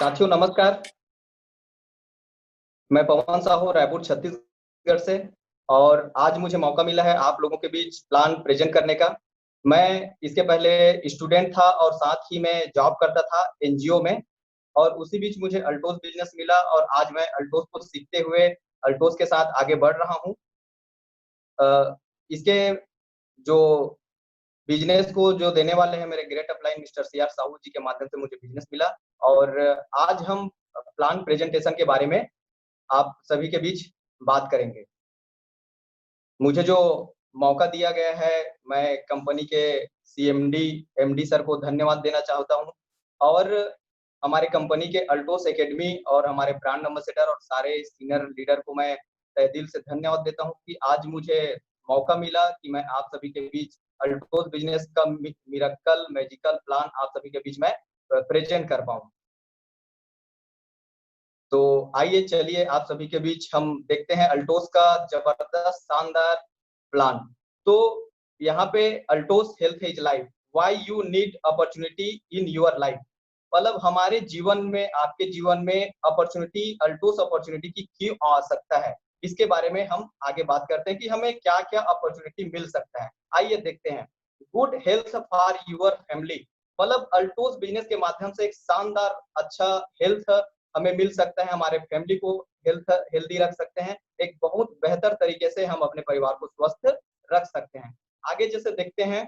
साथियों नमस्कार। मैं पवन साहू रायपुर छत्तीसगढ़ से और आज मुझे मौका मिला है आप लोगों के बीच प्लान प्रेजेंट करने का। मैं इसके पहले स्टूडेंट था और साथ ही मैं जॉब करता था एनजीओ में और उसी बीच मुझे अल्टोस बिजनेस मिला और आज मैं अल्टोस को सीखते हुए अल्टोस के साथ आगे बढ़ रहा हूँ। इसके जो बिजनेस को जो देने वाले हैं मेरे great upline mister C R Sahu ji के माध्यम से मुझे बिजनेस मिला और आज हम प्लान प्रेजेंटेशन के बारे में आप सभी के बीच बात करेंगे। मुझे जो मौका दिया गया है मैं कंपनी के सीएमडी एमडी सर को धन्यवाद देना चाहता हूं और हमारे कंपनी के अल्टोस एकेडमी और हमारे ब्रांड एम्बेसडर और सारे सीनियर लीडर को मैं तहे दिल से धन्यवाद देता हूं कि आज मुझे मौका मिला कि मैं आप सभी के बीच अल्टोस बिजनेस का मिरेकल मैजिकल प्लान आप सभी के बीच में प्रेजेंट कर पाऊं। तो आइए चलिए आप सभी के बीच हम देखते हैं अल्टोस का जबरदस्त शानदार प्लान। तो यहाँ पे Altos health is life, why you need opportunity in your life. मतलब हमारे जीवन में आपके जीवन में अपॉर्चुनिटी अल्टोस अपॉर्चुनिटी की क्यों आ सकता है, इसके बारे में हम आगे बात करते हैं कि हमें क्या क्या अपॉर्चुनिटी मिल सकता है। आइए देखते हैं। Good health for your family, मतलब अल्टोस बिजनेस के माध्यम से एक शानदार अच्छा हेल्थ हमें मिल सकता है, हमारे फैमिली को हेल्दी रख सकते हैं, एक बहुत बेहतर तरीके से हम अपने परिवार को स्वस्थ रख सकते हैं। आगे जैसे देखते हैं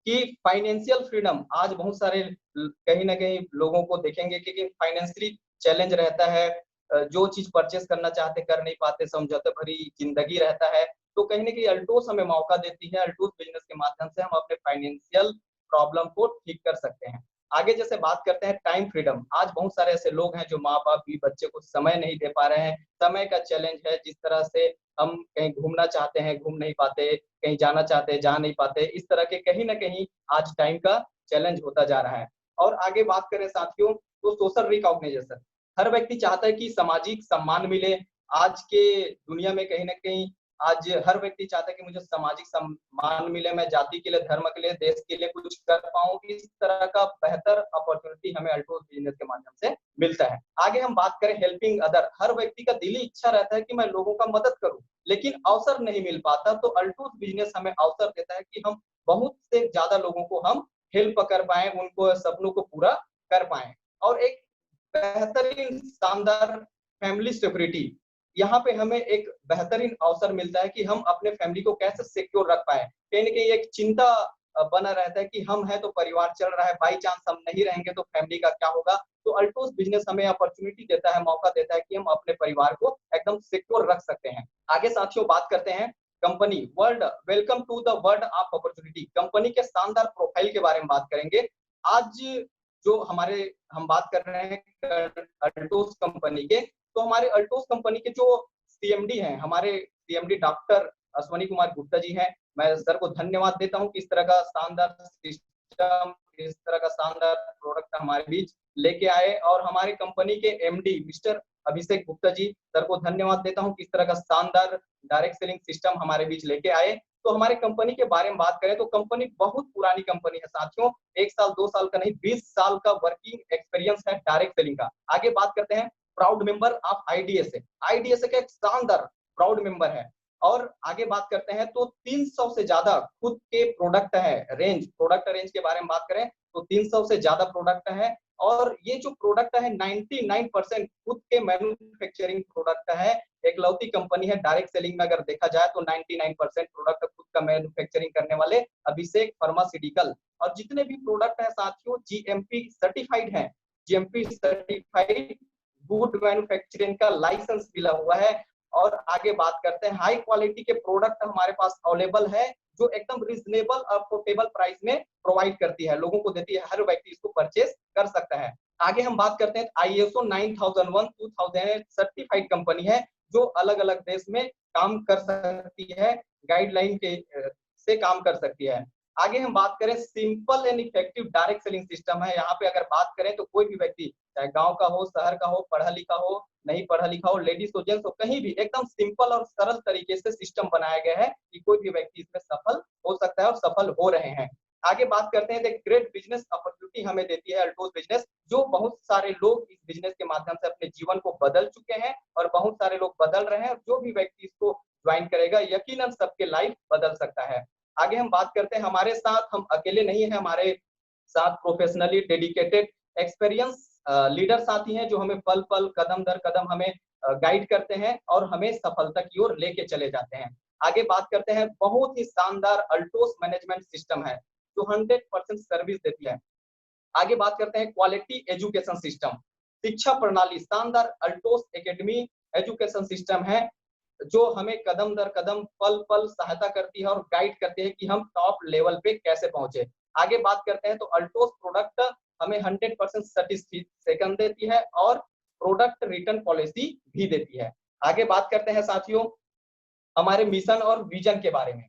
कि फाइनेंशियल फ्रीडम, आज बहुत सारे कहीं ना कहीं लोगों को देखेंगे कि फाइनेंशियली चैलेंज रहता है, जो चीज परचेस करना चाहते कर नहीं पाते, समझौते भरी जिंदगी रहता है। तो कहीं ना कहीं अल्टोस हमें मौका देती है, अल्टोस बिजनेस के माध्यम से हम अपने फाइनेंशियल प्रॉब्लम को ठीक कर सकते हैं। आगे जैसे बात करते हैं टाइम फ्रीडम, आज बहुत सारे ऐसे लोग हैं जो माँ बाप भी बच्चे को समय नहीं दे पा रहे हैं, समय का चैलेंज है। जिस तरह से हम कहीं घूमना चाहते हैं घूम नहीं पाते, कहीं जाना चाहते हैं जा नहीं पाते, इस तरह के कहीं ना कहीं आज टाइम का चैलेंज होता जा रहा है। और आगे बात करें साथियों तो सोशल रिकॉग्नाइजेशन, हर व्यक्ति चाहता है कि सामाजिक सम्मान मिले। आज के दुनिया में कहीं ना कहीं आज हर व्यक्ति चाहता है कि मुझे सामाजिक सम्मान मिले, मैं जाति के लिए धर्म के लिए देश के लिए कुछ कर पाऊं। इस तरह का बेहतर अपॉर्चुनिटी हमें अल्टोस बिजनेस के माध्यम से मिलता है। आगे हम बात करें हेल्पिंग अदर, हर व्यक्ति का दिली इच्छा रहता है कि मैं लोगों का मदद करूं, लेकिन अवसर नहीं मिल पाता। तो अल्टोस बिजनेस हमें अवसर देता है कि हम बहुत से ज्यादा लोगों को हम हेल्प कर पाए, उनको सपनों को पूरा कर पाए। और एक बेहतरीन शानदार फैमिली सिक्योरिटी, यहाँ पे हमें एक बेहतरीन अवसर मिलता है कि हम अपने फैमिली को कैसे सिक्योर रख पाए। कहीं ना कहीं एक चिंता बना रहता है कि हम हैं तो परिवार चल रहा है, बाई चांस हम नहीं रहेंगे तो फैमिली का क्या होगा। तो अल्टोस बिजनेस हमें अपॉर्चुनिटी देता है, मौका देता है कि हम अपने परिवार को एकदम सिक्योर रख सकते हैं। आगे साथियों बात करते हैं company world, welcome to the world of opportunity. Company के शानदार प्रोफाइल के बारे में बात करेंगे आज। जो हमारे हम बात कर रहे हैं अल्टोस कंपनी के, तो हमारे अल्टोस कंपनी के जो सीएमडी हैं, हमारे सीएमडी डॉक्टर अश्वनी कुमार गुप्ता जी हैं। मैं सर को धन्यवाद देता हूं कि इस तरह का शानदार सिस्टम, इस तरह का शानदार प्रोडक्ट हमारे बीच लेके आए। और हमारी कंपनी के MD mister Abhishek Gupta ji, sir को धन्यवाद देता हूं कि इस तरह का शानदार डायरेक्ट सेलिंग सिस्टम हमारे बीच लेके आए। तो हमारे कंपनी के बारे में बात करें तो कंपनी बहुत पुरानी कंपनी है साथियों, 1 साल 2 साल का नहीं 20 साल का वर्किंग एक्सपीरियंस है डायरेक्ट सेलिंग का। आगे बात करते हैं proud member of IDSA, IDSA का एक शानदार प्राउड मेंबर है। और आगे बात करते हैं तो 300 से ज्यादा खुद के प्रोडक्ट है, प्रोडक्ट रेंज के बारे में बात करें तो 300 से ज्यादा प्रोडक्ट है। और ये जो प्रोडक्ट है 99% खुद के मैन्युफैक्चरिंग प्रोडक्ट है। एक लौती कंपनी है डायरेक्ट सेलिंग में, अगर देखा जाए तो 99% प्रोडक्ट खुद का मैन्युफैक्चरिंग करने वाले अभिषेक फार्मास्यूटिकल। और जितने भी प्रोडक्ट है साथियों जीएमपी सर्टिफाइड है, जीएमपी सर्टिफाइड गुड मैन्युफैक्चरिंग का लाइसेंस मिला हुआ है। और आगे बात करते हैं हाई क्वालिटी के प्रोडक्ट हमारे पास अवेलेबल है, जो एकदम रीजनेबल अफोर्डेबल प्राइस में प्रोवाइड करती है, लोगों को देती है, हर व्यक्ति इसको परचेस कर सकता है। आगे हम बात करते हैं आईएसओ 9001 2000 सर्टिफाइड कंपनी है, जो अलग अलग देश में काम कर सकती है, गाइडलाइन के से काम कर सकती है। आगे हम बात करें simple and effective direct selling system है। यहाँ पे अगर बात करें तो कोई भी व्यक्ति चाहे गांव का हो, शहर का हो, पढ़ा लिखा हो, नहीं पढ़ा लिखा हो, लेडीज हो, जेंट्स हो, कहीं भी एकदम सिंपल और सरल तरीके से सिस्टम बनाया गया है कि कोई भी व्यक्ति इसमें सफल हो सकता है और सफल हो रहे हैं। आगे बात करते हैं, ग्रेट बिजनेस अपॉर्चुनिटी हमें देती है अल्टोस बिजनेस, जो बहुत सारे लोग इस बिजनेस के माध्यम से अपने जीवन को बदल चुके हैं और बहुत सारे लोग बदल रहे हैं। जो भी व्यक्ति इसको ज्वाइन करेगा यकीनन सबके लाइफ बदल सकता है। आगे हम बात करते हैं, हमारे साथ हम अकेले नहीं है, हमारे साथ प्रोफेशनली डेडिकेटेड एक्सपीरियंस लीडर साथी हैं, जो हमें पल पल कदम दर कदम हमें गाइड करते हैं और हमें सफलता की ओर लेके चले जाते हैं। आगे बात करते हैं, बहुत ही शानदार अल्टोस मैनेजमेंट सिस्टम है जो 100% सर्विस देती है। आगे बात करते हैं, क्वालिटी एजुकेशन सिस्टम, शिक्षा प्रणाली शानदार अल्टोस एकेडमी एजुकेशन सिस्टम है जो हमें कदम दर कदम पल पल सहायता करती है और गाइड करती है कि हम टॉप लेवल पे कैसे पहुंचे। आगे बात करते हैं, तो अल्टोस प्रोडक्ट हमें 100% सर्टिफिकेशन देती है और प्रोडक्ट रिटर्न पॉलिसी भी देती है। आगे बात करते हैं साथियों, हमारे मिशन और विजन के बारे में।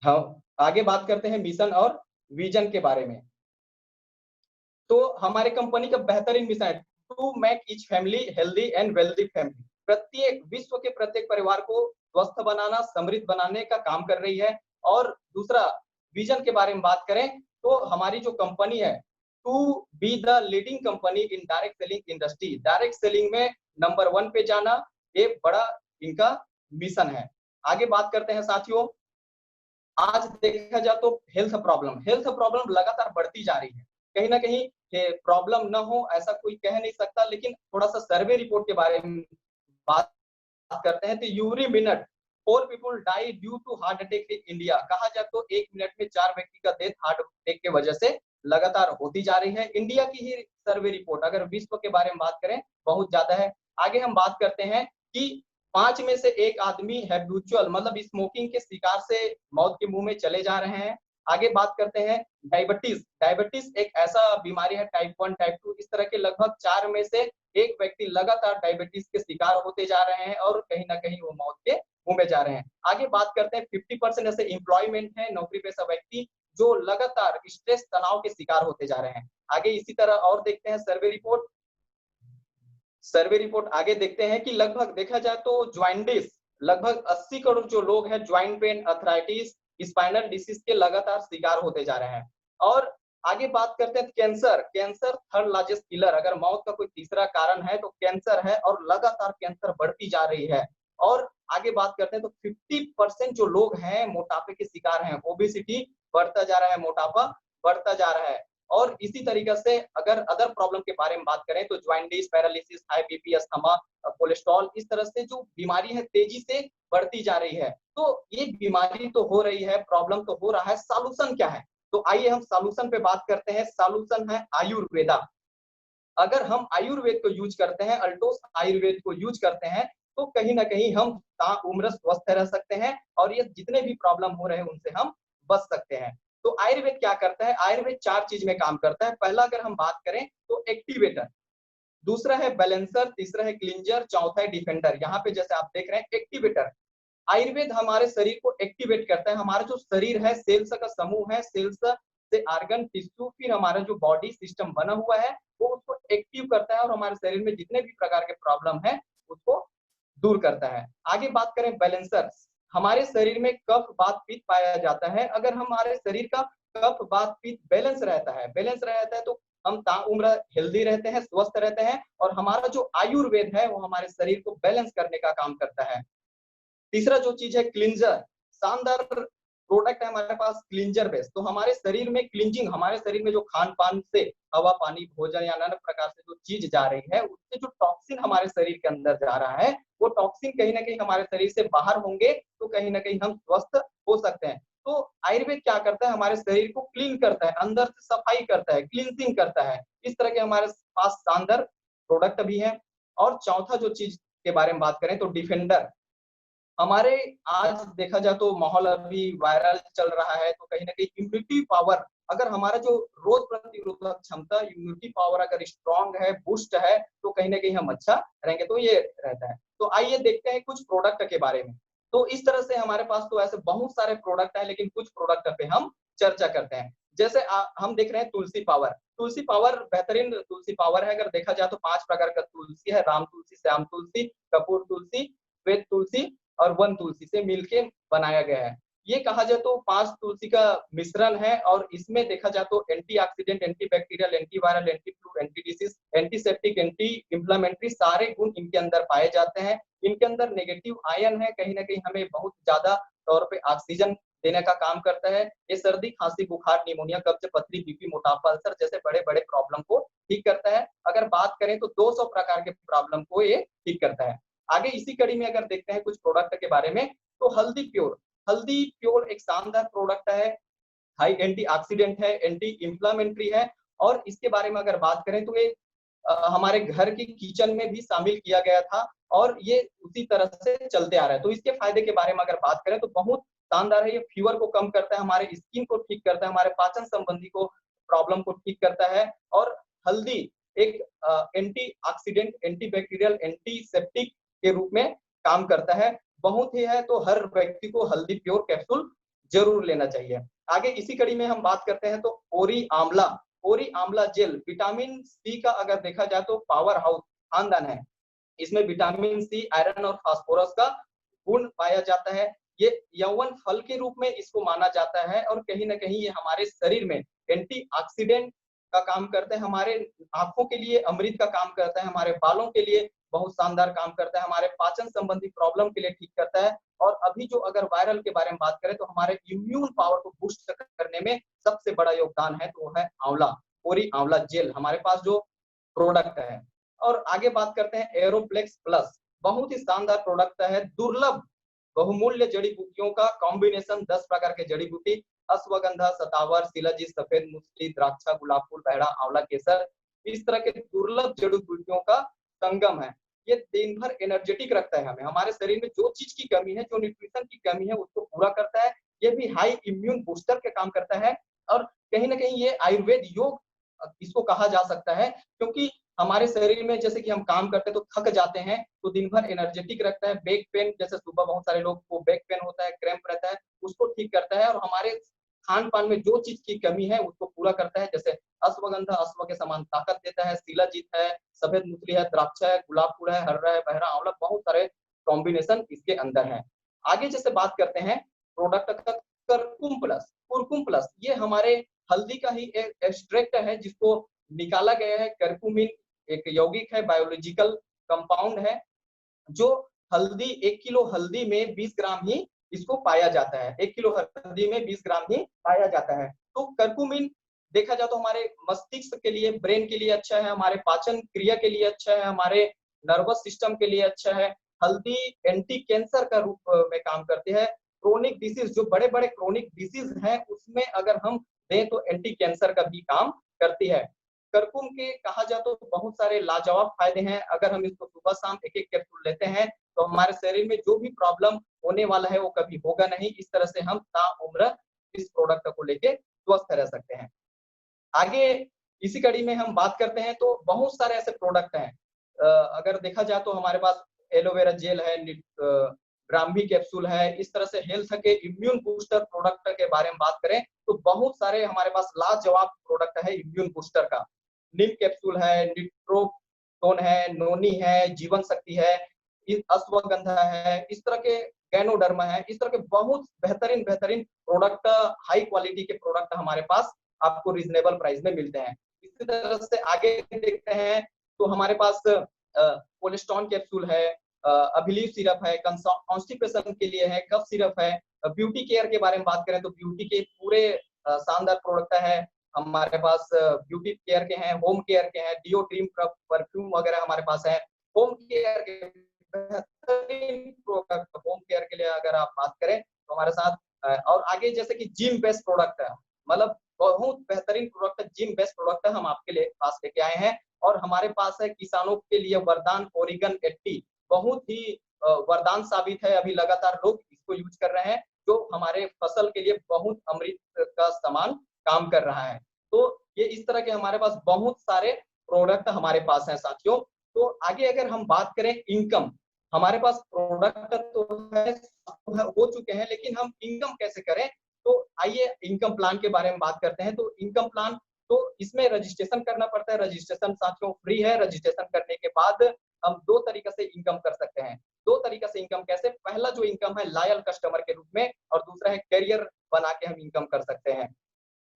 हाँ, आगे बात करते हैं मिशन और विजन के बारे में। तो हमारे कंपनी का बेहतरीन मिशन है, to make each family healthy and wealthy family. प्रत्येक विश्व के प्रत्येक परिवार को स्वस्थ बनाना, समृद्ध बनाने का काम कर रही है। और दूसरा विजन के बारे में बात करें तो हमारी जो कंपनी है, to be the leading company in direct selling industry, direct selling में नंबर 1 पे जाना, एक बड़ा इनका मिशन है। आगे बात करते हैं साथियों, आज देखा जाए तो हेल्थ प्रॉब्लम लगातार बढ़ती जा रही है। कहीं ना कहीं प्रॉब्लम ना हो ऐसा कोई कह नहीं सकता, लेकिन थोड़ा सा सर्वे रिपोर्ट के बारे में बात करते हैं तो every minute 4 people die due to heart attack in India. कहा जाए तो 1 मिनट में 4 व्यक्ति का डेथ हार्ट अटैक की वजह से लगातार होती जा रही है। इंडिया की ही सर्वे रिपोर्ट, अगर विश्व के बारे में बात करें बहुत ज्यादा है। आगे हम बात करते हैं कि 5 में से 1 आदमी हैबिचुअल मतलब स्मोकिंग के शिकार से मौत के मुंह में चले जा रहे हैं। आगे बात करते हैं डायबिटीज एक ऐसा बीमारी है, टाइप 1 टाइप 2 इस तरह के लगभग 4 में से 1 व्यक्ति लगातार डायबिटीज के शिकार होते जा रहे हैं और कहीं ना कहीं वो मौत के मुंह में जा रहे हैं। आगे बात करते हैं 50% ऐसे एम्प्लॉयमेंट है, नौकरी पेशा व्यक्ति जो लगातार स्ट्रेस तनाव के शिकार होते जा रहे हैं। आगे इसी तरह और देखते हैं सर्वे रिपोर्ट आगे देखते हैं कि लगभग देखा जाए तो ज्वाइंटिस लगभग 80 करोड़ जो लोग हैं joint pain, arthritis, spinal disease के लगातार शिकार होते जा रहे हैं। और आगे बात करते हैं कैंसर थर्ड लार्जेस्ट किलर, अगर मौत का कोई तीसरा कारण है तो कैंसर है और लगातार कैंसर बढ़ती जा रही है। और आगे बात करते हैं तो 50% जो लोग हैं मोटापे के शिकार हैं, ओबेसिटी बढ़ता जा रहा है, मोटापा बढ़ता जा रहा है। और इसी तरीके से अगर अदर प्रॉब्लम के बारे में बात करें तो joints, paralysis, high BP, asthma, cholesterol, इस तरह से जो बीमारी है तेजी से बढ़ती जा रही है। तो ये बीमारी तो हो रही है, प्रॉब्लम तो हो रहा है, सॉल्यूशन क्या है? तो आइए हम सॉल्यूशन पे बात करते हैं। सॉल्यूशन है आयुर्वेदा। अगर हम आयुर्वेद को यूज करते हैं, अल्टोस आयुर्वेद को यूज करते हैं, तो कहीं ना कहीं हम उम्र स्वस्थ रह सकते हैं और ये जितने भी प्रॉब्लम हो रहे हैं उनसे हम बच सकते हैं। तो आयुर्वेद क्या करता है? आयुर्वेद 4 चीज में काम करता है। पहला अगर हम बात करें तो एक्टिवेटर, दूसरा है बैलेंसर, तीसरा है क्लींजर, चौथा है डिफेंडर। यहाँ पे जैसे आप देख रहे हैं एक्टिवेटर, आयुर्वेद हमारे शरीर को एक्टिवेट करता है। हमारा जो शरीर है सेल्स का समूह है, सेल्स से आर्गन, टिश्यू, फिर हमारा जो बॉडी सिस्टम बना हुआ है वो उसको एक्टिव करता है और हमारे शरीर में जितने भी प्रकार के प्रॉब्लम है उसको दूर करता है। आगे बात करें बैलेंसर, हमारे शरीर में कफ, वात, पित्त पाया जाता है। अगर हमारे शरीर का कफ, वात, पित्त बैलेंस रहता है तो हम ताउम्र हेल्दी रहते हैं, स्वस्थ रहते हैं और हमारा जो आयुर्वेद है वो हमारे शरीर को बैलेंस करने का काम करता है। तीसरा जो चीज है क्लींजर, शानदार प्रोडक्ट है हमारे पास क्लींजर बेस। तो हमारे शरीर में क्लींजिंग, हमारे शरीर में जो खान पान से हवा, पानी, भोजन या नाना प्रकार से जो चीज जा रही है उससे जो टॉक्सिन हमारे शरीर के अंदर जा रहा है वो टॉक्सिन कहीं ना कहीं हमारे शरीर से बाहर होंगे तो कहीं ना कहीं हम स्वस्थ हो सकते हैं। तो आयुर्वेद क्या करता है? हमारे शरीर को क्लीन करता है, अंदर से सफाई करता है, क्लींजिंग करता है। इस तरह के हमारे पास शानदार प्रोडक्ट भी है। और चौथा जो चीज के बारे में बात करें तो डिफेंडर, हमारे आज देखा जाए तो माहौल अभी वायरल चल रहा है तो कहीं ना कहीं इम्यूनिटी पावर, अगर हमारा जो रोग प्रतिरोधक क्षमता, इम्यूनिटी पावर अगर स्ट्रांग है, बूस्ट है तो कहीं ना कहीं हम अच्छा रहेंगे। तो ये रहता है। तो आइए देखते हैं कुछ प्रोडक्ट के बारे में। तो इस तरह से हमारे पास तो ऐसे बहुत सारे प्रोडक्ट है लेकिन कुछ प्रोडक्ट पे हम चर्चा करते हैं। जैसे हम देख रहे हैं तुलसी पावर बेहतरीन तुलसी पावर है। अगर देखा जाए तो 5 प्रकार का तुलसी है, राम तुलसी, श्याम तुलसी, कपूर तुलसी, श्वेत तुलसी और वन तुलसी से मिलके बनाया गया है। ये कहा जाए तो 5 तुलसी का मिश्रण है और इसमें देखा जाए तो antioxidant, antibacterial, antiviral, anti flu, anti disease, antiseptic, anti inflammatory सारे गुण इनके अंदर पाए जाते हैं। इनके अंदर नेगेटिव आयन है, कहीं ना कहीं हमें बहुत ज्यादा तौर पे ऑक्सीजन देने का काम करता है। ये सर्दी, खांसी, बुखार, निमोनिया, कब्ज, पथरी, बीपी, मोटापा, अल्सर जैसे बड़े बड़े प्रॉब्लम को ठीक करता है। अगर बात करें तो 200 प्रकार के प्रॉब्लम को ये ठीक करता है। आगे इसी कड़ी में अगर देखते हैं कुछ प्रोडक्ट के बारे में, तो हल्दी प्योर। हल्दी प्योर एक शानदार प्रोडक्ट है, हाई एंटीऑक्सीडेंट है, एंटी इंफ्लेमेटरी है और इसके बारे में अगर बात करें तो ये हमारे घर की किचन में भी शामिल किया गया था और ये उसी तरह से चलते आ रहा है। तो इसके फायदे के बारे में अगर बात करें तो बहुत शानदार है। ये फीवर को कम करता है, हमारे स्किन को ठीक करता है, हमारे पाचन संबंधी को प्रॉब्लम को ठीक करता है। और हल्दी एक एंटीऑक्सीडेंट, एंटीबैक्टीरियल, एंटीसेप्टिक के रूप में काम करता है। बहुत ही है तो हर व्यक्ति को हल्दी प्योर कैप्सूल जरूर लेना चाहिए। आगे इसी कड़ी में हम बात करते हैं तो ओरी आंवला। ओरी आंवला जेल विटामिन सी का अगर देखा जाए तो पावर हाउस खानदान है। इसमें विटामिन सी, आयरन और फास्फोरस का गुण पाया जाता है। ये यौवन फल के रूप में इसको माना जाता है और कहीं ना कहीं ये हमारे शरीर में एंटीऑक्सीडेंट का काम करता है, हमारे आंखों के लिए अमृत का काम करता है, हमारे बालों के लिए बहुत शानदार काम करता है, हमारे पाचन संबंधी प्रॉब्लम के लिए ठीक करता है। और अभी जो अगर वायरल के बारे में बात करें तो हमारे इम्यून पावर को बूस्ट करने में सबसे बड़ा योगदान है, तो वो है आंवला। ओरी आंवला जेल हमारे पास जो प्रोडक्ट है। और आगे बात करते हैं एरोप्लेक्स प्लस। बहुत ही शानदार प्रोडक्ट है, दुर्लभ बहुमूल्य जड़ी बूटियों का कॉम्बिनेशन, 10 प्रकार के जड़ी बूटी, अश्वगंधा, सतावर, शिलाजीत, सफेद मुसली, द्राक्षा, गुलाब फूल, बहरा, आंवला, केसर, इस तरह के दुर्लभ जड़ी बूटियों का संगम है। ये दिन भर एनर्जेटिक रखता है हमें, हमारे शरीर में जो चीज की कमी है, जो न्यूट्रिशन की कमी है उसको पूरा करता है। ये भी हाई इम्यून बूस्टर के काम करता है। और कहीं ना कहीं ये आयुर्वेद योग इसको कहा जा सकता है, क्योंकि हमारे शरीर में जैसे कि हम काम करते हैं तो थक जाते हैं, तो दिन भर एनर्जेटिक रखता है। बैक पेन, जैसे सुबह बहुत सारे लोग को बैक पेन होता है, क्रैम्प रहता है, उसको ठीक करता है। और हमारे खान पान में जो चीज की कमी है उसको पूरा करता है। जैसे अश्वगंधा अश्व के समान ताकत देता है, शिलाजीत है, सफेद मूसली है, द्राक्षा है, गुलाब फूल है, हर्रा है, बहरा, आंवला, बहुत सारे कॉम्बिनेशन इसके अंदर है। आगे जैसे बात करते हैं प्रोडक्ट का करकुम प्लस। कुरकुम प्लस ये हमारे हल्दी का ही एक एक्सट्रैक्ट है जिसको निकाला गया है। करकुमिन एक यौगिक है, बायोलॉजिकल कंपाउंड है, जो हल्दी 1 किलो हल्दी में 20 ग्राम ही इसको पाया जाता है। 1 किलो हल्दी में 20 ग्राम ही पाया जाता है। तो करकुमिन देखा जाए तो हमारे मस्तिष्क के लिए, ब्रेन के लिए अच्छा है, हमारे पाचन क्रिया के लिए अच्छा है, हमारे नर्वस सिस्टम के लिए अच्छा है। हल्दी एंटी कैंसर का रूप में काम करती है। क्रोनिक डिसीज, जो बड़े बड़े क्रोनिक डिसीज हैं उसमें अगर हम दें तो एंटी कैंसर का भी काम करती है। करकुम के कहा जाए तो बहुत सारे लाजवाब फायदे हैं। अगर हम इसको सुबह शाम एक एक कैप्सूल लेते हैं तो हमारे शरीर में जो भी प्रॉब्लम होने वाला है वो कभी होगा नहीं। इस तरह से हम ताउम्र इस प्रोडक्ट को लेके स्वस्थ रह सकते हैं। आगे इसी कड़ी में हम बात करते हैं तो बहुत सारे ऐसे प्रोडक्ट हैं। अगर देखा जाए तो हमारे पास एलोवेरा जेल है, ब्राह्मी कैप्सूल है। इस तरह से हेल्थ के इम्यून बूस्टर प्रोडक्ट के बारे में बात करें तो बहुत सारे हमारे पास लाजवाब प्रोडक्ट है इम्यून बूस्टर का। नीम कैप्सूल है, निट्रोटोन है, नोनी है, जीवन शक्ति है, अश्वगंधा है, इस तरह के गैनोडर्मा है। इस तरह के बहुत बेहतरीन बेहतरीन प्रोडक्ट, हाई क्वालिटी के प्रोडक्ट हमारे पास आपको रीजनेबल प्राइस में मिलते हैं। इसी तरह से आगे देखते हैं तो हमारे पास कोलेस्ट्रॉन कैप्सूल है, अभिलीव सिरप है, कॉन्स्टिपेशन के लिए है, कफ सिरप है। ब्यूटी केयर के बारे में बात करें तो ब्यूटी के पूरे शानदार प्रोडक्ट है हमारे पास। ब्यूटी केयर के हैं, होम केयर के हैं, डिओ, क्रीम, परफ्यूम वगैरह हमारे पास है। होम केयर के बेहतरीन प्रोडक्ट, होम केयर के लिए अगर आप बात करें तो हमारे साथ और आगे जैसे कि जिम बेस्ट प्रोडक्ट है, मतलब बहुत बेहतरीन प्रोडक्ट, जिम बेस्ट प्रोडक्ट हम आपके लिए पास लेके आए हैं। और हमारे पास है किसानों के लिए वरदान ओरिगन 80, बहुत ही वरदान साबित है। अभी लगातार लोग इसको यूज कर रहे हैं, जो हमारे फसल के लिए बहुत अमृत का समान काम कर रहा है। तो ये इस तरह के हमारे पास बहुत सारे प्रोडक्ट हमारे पास हैं साथियों। तो आगे अगर हम बात करें इनकम, हमारे पास प्रोडक्ट तो है, हो चुके हैं, लेकिन हम इनकम कैसे करें, तो आइए इनकम प्लान के बारे में बात करते हैं। तो इनकम प्लान, तो इसमें रजिस्ट्रेशन करना पड़ता है। रजिस्ट्रेशन साथियों फ्री है। रजिस्ट्रेशन करने के बाद हम 2 तरीके से इनकम कर सकते हैं। दो तरीका से इनकम कैसे, पहला जो इनकम है लॉयल कस्टमर के रूप में और दूसरा है करियर बना के हम इनकम कर सकते हैं।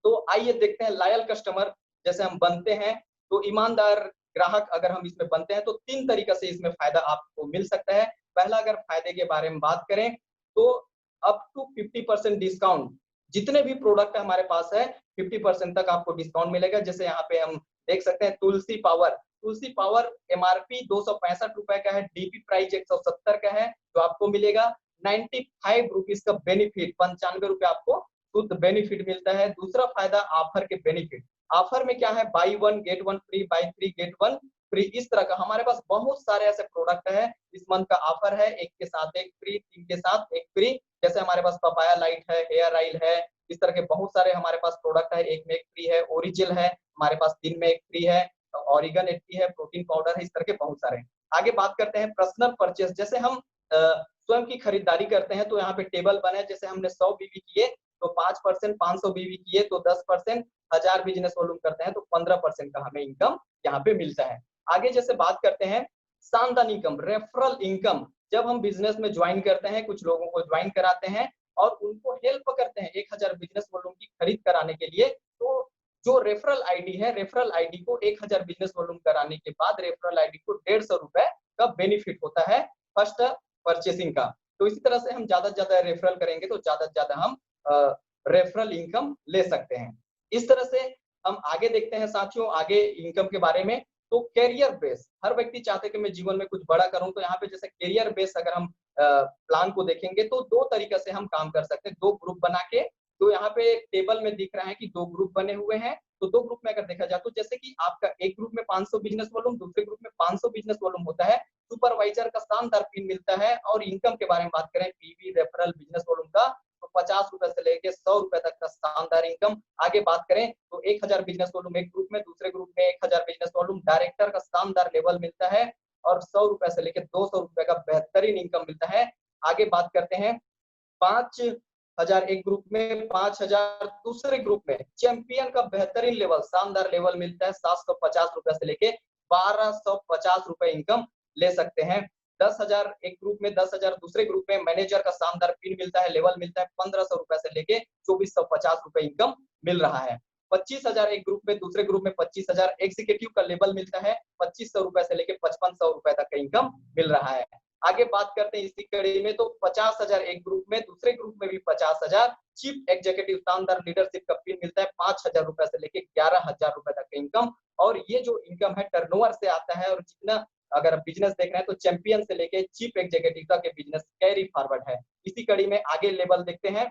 तो आइए देखते हैं लॉयल कस्टमर जैसे हम बनते हैं, तो ईमानदार ग्राहक अगर हम इसमें बनते हैं तो 3 तरीका से इसमें फायदा आपको मिल सकता है। पहला अगर फायदे के बारे में बात करें तो अप टू 50% डिस्काउंट, जितने भी प्रोडक्ट हमारे पास है 50% तक आपको डिस्काउंट मिलेगा। जैसे यहाँ पे हम देख सकते हैं तुलसी पावर एमआरपी 265 रुपए का है, डीपी प्राइस 170 का है, जो आपको मिलेगा 95 रुपीज का बेनिफिट, 95 रुपए आपको शुद्ध बेनिफिट मिलता है। दूसरा फायदा ऑफर के बेनिफिट, ऑफर में क्या है, buy 1 get 1 free, buy 3 get 1 free, इस तरह का हमारे पास बहुत सारे ऐसे प्रोडक्ट है। इस मंथ का ऑफर है, एक के साथ एक फ्री, 3 के साथ एक फ्री। जैसे हमारे पास पपाया लाइट है, हेयर ऑयल है, इस तरह के बहुत सारे हमारे पास प्रोडक्ट है। एक में एक फ्री है, ओरिजिल है हमारे पास, 3 में एक फ्री है, ऑरिगन 80 है, प्रोटीन पाउडर है, इस तरह के बहुत सारे। आगे बात करते हैं पर्सनल परचेस, जैसे हम स्वयं की खरीदारी करते हैं तो यहाँ पे टेबल बने, जैसे हमने 100 बीवी किए तो 5%, 500 बीवी किए तो 10%, 1000 बिजनेस वॉल्यूम करते हैं तो 15% का हमें इनकम यहाँ पे मिलता है। आगे जैसे बात करते हैं शानदार इनकम, रेफरल इनकम, जब हम बिजनेस में ज्वाइन करते हैं, कुछ लोगों को ज्वाइन कराते हैं और उनको हेल्प करते हैं 1000 बिजनेस वॉल्यूम की खरीद कराने के लिए, तो जो रेफरल आईडी है, रेफरल आईडी को 1000 बिजनेस वॉल्यूम कराने के बाद रेफरल आईडी को 150 रुपए का बेनिफिट होता है फर्स्ट परचेसिंग का। तो इसी तरह से हम ज्यादा से ज्यादा रेफरल करेंगे तो ज्यादा से ज्यादा हम रेफरल इनकम ले सकते हैं। इस तरह से हम आगे देखते हैं साथियों, आगे इनकम के बारे में। तो कैरियर बेस, हर व्यक्ति चाहते कि मैं जीवन में कुछ बड़ा करूं, तो यहाँ पे जैसे कैरियर बेस अगर हम प्लान को देखेंगे तो दो तरीके से हम काम कर सकते हैं, दो ग्रुप बना के। तो यहाँ पे टेबल में दिख रहा है कि दो ग्रुप बने हुए हैं, तो दो ग्रुप में अगर देखा जाए तो जैसे कि आपका एक ग्रुप में 500 बिजनेस वॉल्यूम, दूसरे ग्रुप में 500 बिजनेस वॉल्यूम होता है, सुपरवाइजर का शानदार पिन मिलता है। और इनकम के बारे में बात करें, पीवी रेफरल बिजनेस वॉल्यूम का, तो 50 रुपए से लेके 100 रुपए तक का शानदार इनकम। आगे बात करें तो 1000 बिजनेस वॉल्यूम एक ग्रुप में, दूसरे ग्रुप में 1000 बिजनेस वॉल्यूम, डायरेक्टर का शानदार लेवल मिलता है और 100 रुपए से लेके 200 रुपए का बेहतरीन इनकम मिलता है। आगे बात करते हैं 5000 एक ग्रुप में, 5000 दूसरे ग्रुप में, चैंपियन का बेहतरीन लेवल, शानदार लेवल मिलता है, 750 रुपए से लेके 1250 रुपए इनकम ले सकते हैं। 10,000 एक ग्रुप में, 10,000 दूसरे ग्रुप में, मैनेजर का शानदार पिन मिलता है, लेवल मिलता है, 1500 रुपए से लेके 2450 रुपए इनकम मिल रहा है। 25,000 एक ग्रुप में, दूसरे ग्रुप में 25,000, एग्जीक्यूटिव का लेवल मिलता है, 2500 रुपए से लेके 5500 रुपए तक का इनकम मिल रहा है। आगे बात करते हैं इसी कड़ी में, तो 50,000 एक ग्रुप में, दूसरे ग्रुप में भी 50,000, चीफ एग्जीक्यूटिव शानदार लीडरशिप का पिन मिलता है, 5,000 रुपए से लेके 11,000 रुपए तक का इनकम। और ये जो इनकम है टर्नओवर से आता है, और जितना अगर बिजनेस देख रहे हैं तो चैंपियन से लेके चीफ एग्जीक्यूटिव तक के बिजनेस कैरी फॉरवर्ड है। इसी कड़ी में आगे लेवल देखते हैं,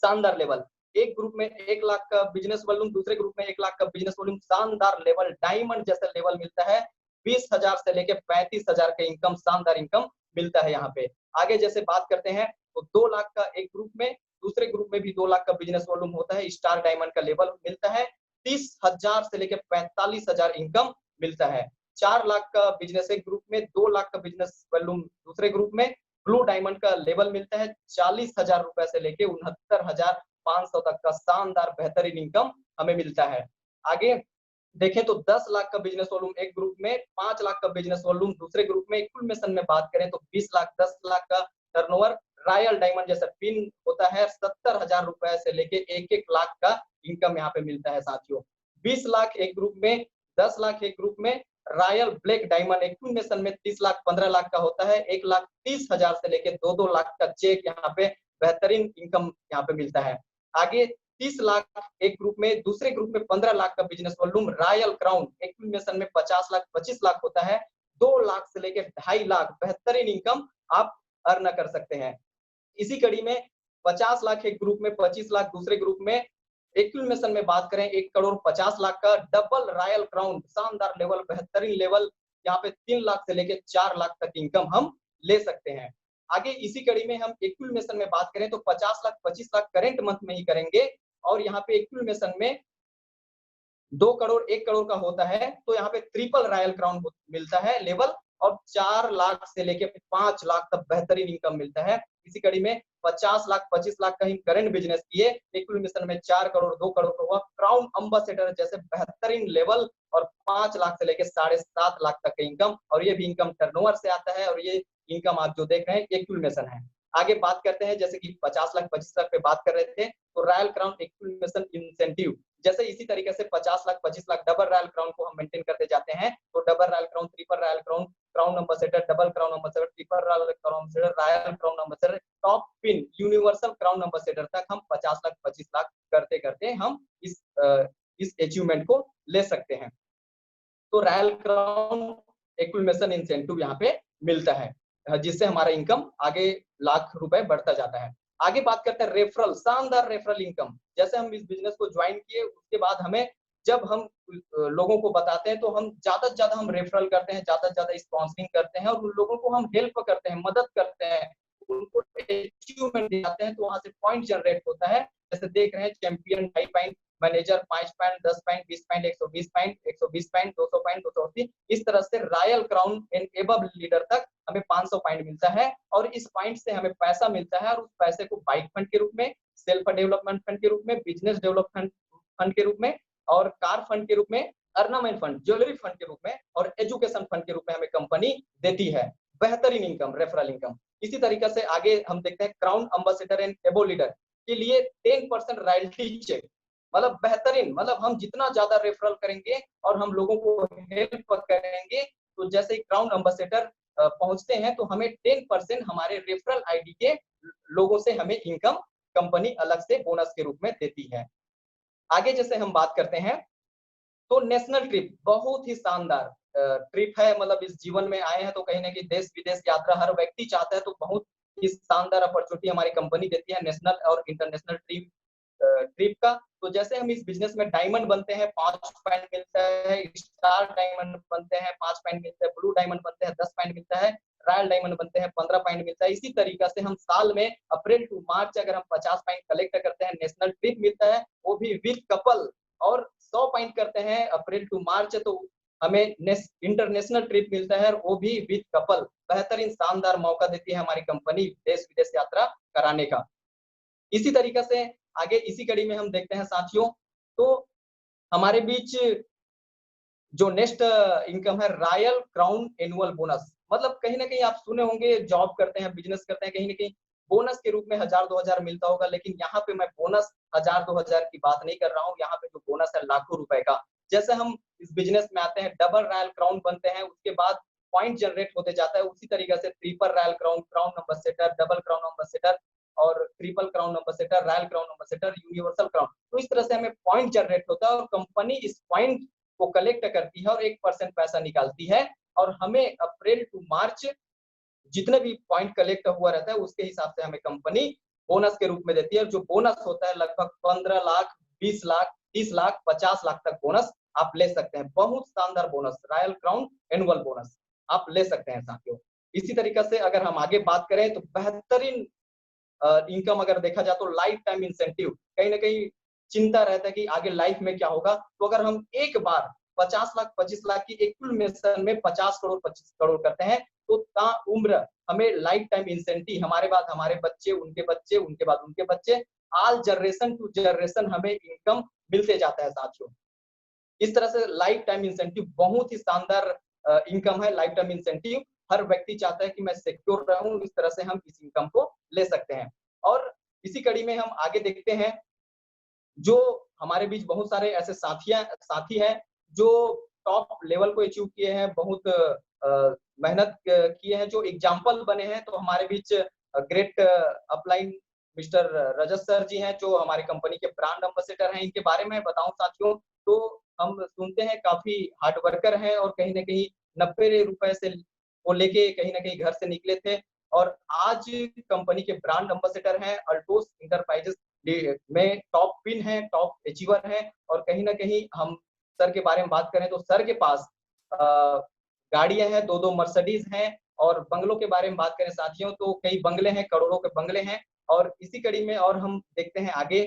शानदार लेवल, एक ग्रुप में 1 लाख का बिजनेस वॉल्यूम, दूसरे ग्रुप में 1 लाख का बिजनेस वॉल्यूम, शानदार लेवल, डायमंड जैसा लेवल मिलता है, 20,000 से लेके 35,000 का इनकम, शानदार इनकम मिलता है यहाँ पे। आगे जैसे बात करते हैं तो 2 लाख का एक ग्रुप में, दूसरे ग्रुप में भी 2 लाख का बिजनेस वॉल्यूम होता है, स्टार डायमंड का लेवल मिलता है, 30,000 से लेके 45,000 इनकम मिलता है। 4 लाख का बिजनेस एक ग्रुप में, 2 लाख का बिजनेस वॉल्यूम दूसरे ग्रुप में, ब्लू डायमंड का लेवल मिलता है, 40,000 रुपए से लेके 69,500 तक का शानदार बेहतरीन इनकम हमें मिलता है। आगे देखें तो 10 लाख का बिजनेस वॉल्यूम एक ग्रुप में, 5 लाख का बिजनेस वॉल्यूम दूसरे ग्रुप में, कुल में बात करें तो 20 लाख, 10 लाख का टर्नओवर, रॉयल डायमंड जैसा पिन होता है, 70,000 रुपए से लेके 1-1 लाख का इनकम यहाँ पे मिलता है साथियों। 20 लाख एक ग्रुप में, 10 लाख एक ग्रुप में, रॉयल ब्लैक डायमंड एक में 30 लाख 15 लाख का होता है, 1,30,000 से लेके 2-2 लाख का चेक यहाँ पे बेहतरीन इनकम यहाँ पे मिलता है। आगे 30 लाख एक ग्रुप में, दूसरे ग्रुप में 15 लाख का बिजनेस वॉल्यूम, रॉयल क्राउन एक में 50 लाख 25 लाख होता है, 2 लाख से लेके 2.5 लाख बेहतरीन इनकम आप अर्न कर सकते हैं। इसी कड़ी में 50 लाख एक ग्रुप में, 25 लाख दूसरे ग्रुप में, एक्यूमुलेशन में बात करें 1 करोड़ 50 लाख का डबल रॉयल क्राउन, शानदार लेवल, बेहतरीन लेवल, यहाँ पे 3 लाख से लेके 4 लाख तक इनकम हम ले सकते हैं। आगे इसी कड़ी में हम एक्यूमुलेशन में बात करें तो 50 लाख 25 लाख करेंट मंथ में ही करेंगे, और यहाँ पे एक्यूमुलेशन में 2 करोड़ 1 करोड़ का होता है, तो यहाँ पे ट्रिपल रॉयल क्राउन मिलता है लेवल, और 4 लाख से लेके 5 लाख तक बेहतरीन इनकम मिलता है। इसी कड़ी में 50 लाख 25 लाख का ही करंट बिजनेस किए, एक्यूमुलेशन में 4 करोड़ 2 करोड़ का हुआ, क्राउन एम्बेसडर जैसे बेहतरीन लेवल, और 5 लाख से लेके 7.5 लाख तक का इनकम, और ये भी इनकम टर्नओवर से आता है, और ये इनकम आप जो देख रहे हैं एक्यूमुलेशन है। आगे बात करते हैं, जैसे कि 50 लाख 25 लाख पे बात कर रहे थे, तो रॉयल क्राउन एक्यूमुलेशन इंसेंटिव, जैसे इसी तरीके से 50 lakh 25 lakh double royal crown को हम मेंटेन करते जाते हैं, तो double royal crown, triple royal crown, crown ambassador, double crown ambassador, triple royal crown ambassador, royal crown ambassador, top pin, universal crown ambassador तक हम 50 लाख 25 लाख करते करते हम इस अचीवमेंट को ले सकते हैं। तो रॉयल क्राउन एक्यूमुलेशन इंसेंटिव यहाँ पे मिलता है, जिससे हमारा इनकम आगे लाख रुपए बढ़ता जाता है। आगे बात करते हैं रेफरल, शानदार रेफरल इनकम। जैसे हम इस बिजनेस को ज्वाइन किए, उसके बाद हमें जब हम लोगों को बताते हैं तो हम ज्यादा से ज्यादा हम रेफरल करते हैं, ज्यादा से ज्यादा स्पॉन्सरिंग करते हैं और उन लोगों को हम हेल्प करते हैं, मदद करते हैं, उनको अचीवमेंट दिलाते हैं, तो वहां से पॉइंट जनरेट होता है। जैसे देख रहे हैं champion 5 point, manager 5 point, 10 point, 20 point, 120 point, 120 point, 200 point, 280, इस तरह से royal crown and above leader तक हमें 500 पॉइंट मिलता है और इस पॉइंट से हमें पैसा मिलता है और उस पैसे को बाइक फंड के रूप में, सेल्फ डेवलपमेंट फंड के रूप में, बिजनेस डेवलपमेंट फंड के रूप में और कार फंड के रूप में, अर्नामेंट फंड, ज्वेलरी फंड के रूप में और एजुकेशन फंड के रूप में हमें कंपनी देती है। बेहतरीन इनकम, रेफरल इनकम। इसी तरीके से आगे हम देखते हैं क्राउन एम्बेसडर एंड एबो लीडर के लिए 10% रॉयल्टी चेक, मतलब बेहतरीन, मतलब हम जितना ज्यादा रेफरल करेंगे और हम लोगों को हेल्प करेंगे, तो जैसे ही क्राउन एम्बेसडर पहुंचते हैं तो हमें 10% हमारे रेफरल आईडी के लोगों से हमें इनकम कंपनी अलग से बोनस के रूप में देती है। आगे जैसे हम बात करते हैं तो नेशनल ट्रिप बहुत ही शानदार ट्रिप है, मतलब इस जीवन में आए हैं तो कहीं ना कहीं देश विदेश यात्रा हर व्यक्ति चाहता है, तो बहुत ही शानदार अपॉर्चुनिटी हमारी कंपनी देती है नेशनल और इंटरनेशनल ट्रिप का। तो जैसे हम इस बिजनेस में डायमंड बनते हैं 5 पॉइंट मिलता है, स्टार डायमंड बनते हैं 5 पॉइंट मिलता है, ब्लू डायमंड बनते हैं 10 पॉइंट मिलता है, रॉयल डायमंड बनते हैं 15 पॉइंट मिलता है। इसी तरीके से हम साल में अप्रैल टू मार्च अगर हम 50 पॉइंट कलेक्ट करते हैं, नेशनल ट्रिप मिलता है, वो भी विद कपल, और 100 पॉइंट करते हैं अप्रैल टू मार्च तो हमें इंटरनेशनल ट्रिप मिलता है, और वो भी विद कपल। बेहतरीन शानदार मौका देती है हमारी कंपनी देश विदेश यात्रा कराने का। इसी तरीके से आगे इसी कड़ी में हम देखते हैं साथियों, तो हमारे बीच जो नेक्स्ट इनकम है रॉयल क्राउन एनुअल बोनस, मतलब कहीं ना कहीं आप सुने होंगे, जॉब करते हैं, बिजनेस करते हैं, कहीं ना कहीं बोनस के रूप में 1000-2000 मिलता होगा, लेकिन यहाँ पे मैं बोनस 1000-2000 की बात नहीं कर रहा हूँ। यहाँ पे जो बोनस है लाखों रुपए का। जैसे हम इस बिजनेस में आते हैं, डबल रॉयल क्राउन बनते हैं, उसके बाद पॉइंट जनरेट होते जाता है। उसी तरीके से triple royal crown, crown ambassador, double crown ambassador और triple crown ambassador, royal crown ambassador, universal crown, तो इस तरह से हमें पॉइंट जनरेट होता है और कंपनी इस पॉइंट को कलेक्ट करती है और 1% पैसा निकालती है, और हमें अप्रैल टू मार्च जितने भी पॉइंट कलेक्ट हुआ रहता है उसके हिसाब से हमें कंपनी बोनस के रूप में देती है। और जो बोनस होता है लगभग 15 लाख, 20 लाख, 30 लाख, 50 लाख तक बोनस आप ले सकते हैं। बहुत शानदार bonus, royal crown annual bonus आप ले सकते हैं साथियों। इसी तरीके से अगर हम आगे बात करें तो बेहतरीन इनकम अगर देखा जाए तो लाइफ टाइम इंसेंटिव, कहीं ना कहीं चिंता रहता है कि आगे लाइफ में क्या होगा, तो अगर हम एक बार 50 लाख 25 लाख की एक्यूमुलेशन में 50 करोड़ 25 करोड़ करते हैं, तो ता उम्र हमें लाइफ टाइम इंसेंटिव, हमारे बाद हमारे बच्चे, उनके बच्चे, उनके बाद उनके बच्चे, ऑल जनरेशन टू जनरेशन हमें इनकम मिलते जाता है साथियों। इस तरह से लाइफ टाइम इंसेंटिव बहुत ही शानदार इनकम है। लाइफ टाइम इंसेंटिव हर व्यक्ति चाहता है कि मैं सिक्योर रहूं, इस तरह से हम इस इनकम को ले सकते हैं। और इसी कड़ी में हम आगे देखते हैं, जो हमारे बीच बहुत सारे ऐसे साथी हैं जो टॉप लेवल को अचीव किए हैं, बहुत मेहनत किए हैं, जो एग्जाम्पल बने हैं। तो हमारे बीच ग्रेट अपलाइन मिस्टर रजत सर जी हैं, जो हमारी कंपनी के ब्रांड एम्बेसडर हैं। इनके बारे में बताऊं साथियों, तो हम सुनते हैं काफी हार्ड वर्कर हैं और कहीं ना कहीं 90 रुपए से वो लेके कहीं ना कहीं घर से निकले थे और आज कंपनी के ब्रांड एम्बेसडर हैं, अल्टोस इंटरप्राइजेस में टॉप पिन है, टॉप अचीवर है। और कहीं ना कहीं हम सर के बारे में बात करें तो सर के पास गाड़ियां हैं, 2-2 मर्सिडीज हैं। और बंगलों के बारे में बात करें साथियों तो कई बंगले हैं, करोड़ों के बंगले हैं। और इसी कड़ी में और हम देखते हैं आगे,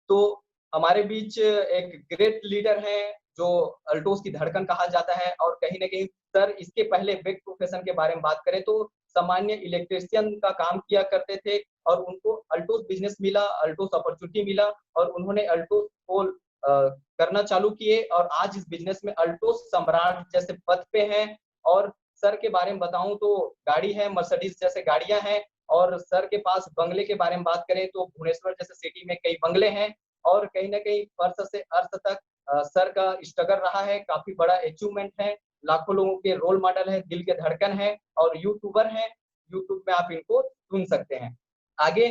तो हमारे बीच एक ग्रेट लीडर है जो अल्टोस की धड़कन कहा जाता है। और कहीं ना कहीं सर इसके पहले बैक प्रोफेशन के बारे में बात करें तो सामान्य इलेक्ट्रिशियन का काम किया करते थे और उनको अल्टोस बिजनेस मिला, अल्टोस अपॉर्चुनिटी मिला और उन्होंने अल्टोस को करना चालू किए और आज इस बिजनेस में अल्टोस सम्राट जैसे पद पे हैं। और सर के बारे में बताऊं तो गाड़ी है, मर्सिडीज जैसे गाड़ियां हैं, और सर के पास बंगले के बारे में बात करें तो भुवनेश्वर जैसे सिटी में कई बंगले हैं, और कहीं ना कहीं फर्श से अर्थ तक सर का स्ट्रगल रहा है, काफी बड़ा अचीवमेंट है, लाखों लोगों के रोल मॉडल है, दिल के धड़कन है, और यूट्यूबर है। यूट्यूब में आप इनको सुन सकते हैं। आगे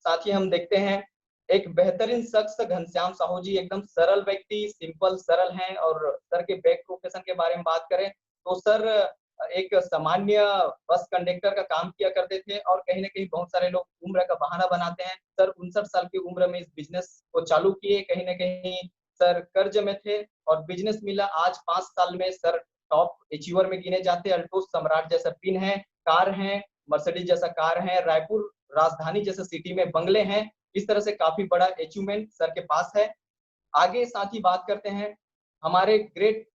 साथ ही हम देखते हैं एक बेहतरीन शख्स घनश्याम साहू जी, एकदम सरल व्यक्ति, सिंपल सरल हैं। और सर के बैक प्रोफेशन के बारे में बात करें तो सर एक सामान्य बस कंडक्टर का काम किया करते थे, और कहीं ना कहीं बहुत सारे लोग उम्र का बहाना बनाते हैं। सर 59 साल की उम्र में इस बिजनेस को चालू किए, कहीं ना कहीं सर कर्ज में थे और बिजनेस मिला। आज 5 साल में सर टॉप अचीवर में गिने जाते हैं। अल्टोस सम्राट जैसा पिन है, कार है, मर्सिडीज जैसा कार है, रायपुर राजधानी जैसे सिटी में बंगले हैं। इस तरह से काफी बड़ा अचीवमेंट सर के पास है। आगे साथ ही बात करते हैं हमारे ग्रेट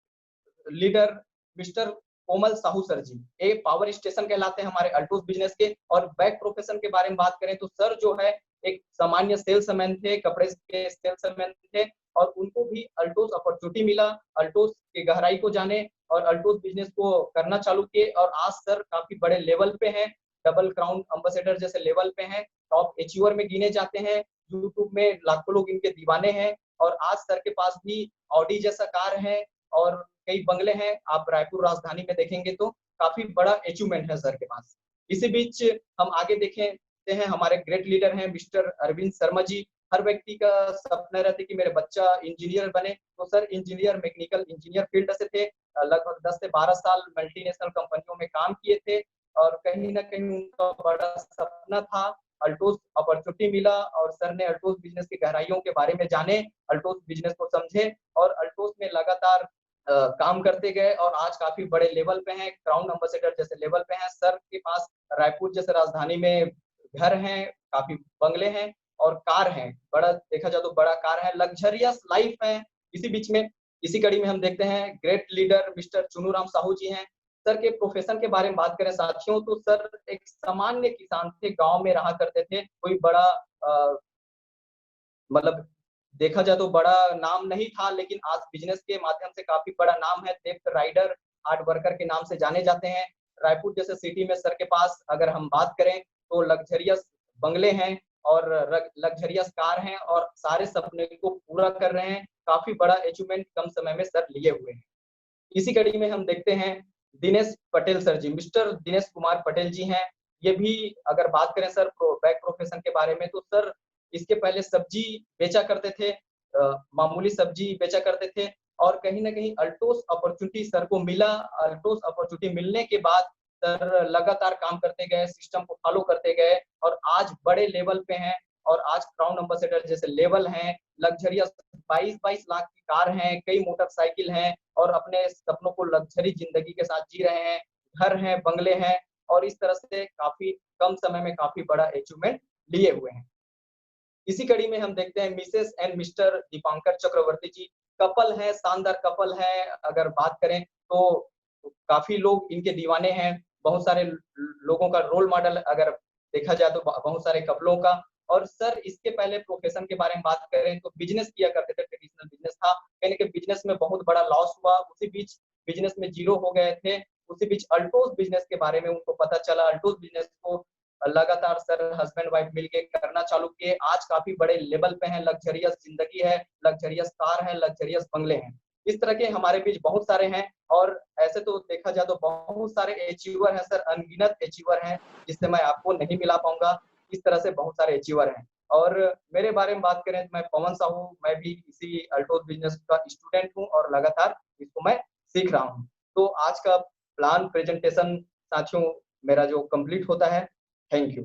लीडर मिस्टर कोमल साहू सर जी, ये पावर स्टेशन कहलाते हैं हमारे अल्टोस बिजनेस के। और बैक प्रोफेशन के बारे में बात करें तो सर जो है एक सामान्य सेल्समैन थे, कपड़े के सेल्समैन थे, और उनको भी अल्टोस अपॉर्चुनिटी मिला, अल्टोस की गहराई को जाने और अल्टोस बिजनेस को करना चालू किए। और आज सर काफी बड़े लेवल पे हैं, डबल क्राउन एम्बेसडर जैसे लेवल पे हैं, टॉप अचीवर में गिने जाते हैं। यूट्यूब में लाखों लोग इनके दीवाने हैं। और आज सर के पास भी ऑडी जैसा कार है और कई बंगले हैं। आप रायपुर राजधानी में देखेंगे तो काफी बड़ा अचीवमेंट है सर के पास। इसी बीच हम आगे देखें हैं हमारे ग्रेट लीडर हैं मिस्टर अरविंद शर्मा जी। हर व्यक्ति का सपना रहता है कि मेरे बच्चा इंजीनियर बने, तो sir engineer, mechanical engineer field से थे। लगभग 10 से 12 साल मल्टीनेशनल कंपनियों में काम किए थे, और कहीं ना कहीं उनका बड़ा सपना था, अल्टोस अपॉर्चुनिटी मिला, और सर ने अल्टोस बिजनेस की गहराइयों के बारे में जाने, अल्टोस बिजनेस को समझे, और अल्टोस में लगातार काम करते गए, और आज काफी बड़े लेवल पे हैं, क्राउन एम्बेसडर जैसे लेवल पे हैं। सर के पास रायपुर जैसे राजधानी में घर हैं, काफी बंगले हैं, और कार है, बड़ा देखा जाए तो बड़ा कार है, लग्जरियस लाइफ है। इसी बीच में इसी कड़ी में हम देखते हैं ग्रेट लीडर मिस्टर चुनूराम साहू जी हैं। सर के प्रोफेशन के बारे में बात करें साथियों तो सर एक सामान्य किसान थे, गांव में रहा करते थे, कोई बड़ा मतलब देखा जाए तो बड़ा नाम नहीं था, लेकिन आज बिजनेस के माध्यम से काफी बड़ा नाम है। थेफ्ट राइडर, हार्ड वर्कर के नाम से जाने जाते हैं। रायपुर जैसे सिटी में सर के पास अगर हम बात करें तो लग्जरियस बंगले हैं और लग्जरियस कार हैं, और सारे सपने को पूरा कर रहे हैं। काफी बड़ा अचीवमेंट कम समय में सर लिए हुए हैं। इसी कड़ी में हम देखते हैं दिनेश पटेल सर जी, मिस्टर दिनेश कुमार पटेल जी हैं। ये भी अगर बात करें सर बैक प्रोफेशन के बारे में तो सर इसके पहले सब्जी बेचा करते थे, मामूली सब्जी बेचा करते थे, और कहीं ना कहीं अल्टोस अपॉर्चुनिटी सर को मिला। अल्टोस अपॉर्चुनिटी मिलने के बाद सर लगातार काम करते गए, सिस्टम को फॉलो करते गए, और आज बड़े लेवल पे हैं, और आज क्राउन एम्बेसडर जैसे लेवल हैं। लग्जरियस 22-22 लाख की कार हैं, कई मोटरसाइकिल हैं, और अपने सपनों को लग्जरी जिंदगी के साथ जी रहे हैं, घर हैं, बंगले हैं, और इस तरह से काफी कम समय में काफी बड़ा अचीवमेंट लिए हुए हैं। इसी कड़ी में हम देखते हैं Mrs and Mister Dipankar Chakraborty ji, couple है, शानदार कपल है। अगर बात करें तो काफी लोग इनके दीवाने हैं, बहुत सारे लोगों का रोल मॉडल अगर देखा जाए तो बहुत सारे कपलों का। और सर इसके पहले प्रोफेशन के बारे में बात करें तो बिजनेस किया करते थे, ट्रेडिशनल बिजनेस था, यानी कि बिजनेस में बहुत बड़ा लॉस हुआ, उसी बीच बिजनेस में जीरो हो गए थे। उसी बीच अल्टोस बिजनेस के बारे में उनको पता चला, अल्टोस बिजनेस को लगातार सर हस्बैंड वाइफ मिलके करना चालू किए। आज काफी बड़े लेवल पे हैं, लग्जरियस जिंदगी है, लग्जरियस कार है, लग्जरियस बंगले हैं। इस तरह के हमारे बीच बहुत सारे हैं, और ऐसे तो देखा जाए तो बहुत सारे अचीवर हैं सर, अनगिनत अचीवर हैं, जिससे मैं आपको नहीं मिला पाऊंगा। इस तरह से बहुत सारे अचीवर हैं। और मेरे बारे में बात करें तो मैं पवन साहू, मैं भी इसी अल्टोस बिजनेस का स्टूडेंट हूँ, और लगातार इसको मैं सीख रहा हूँ। तो आज का प्लान प्रेजेंटेशन साथियों मेरा जो कंप्लीट होता है। Thank you.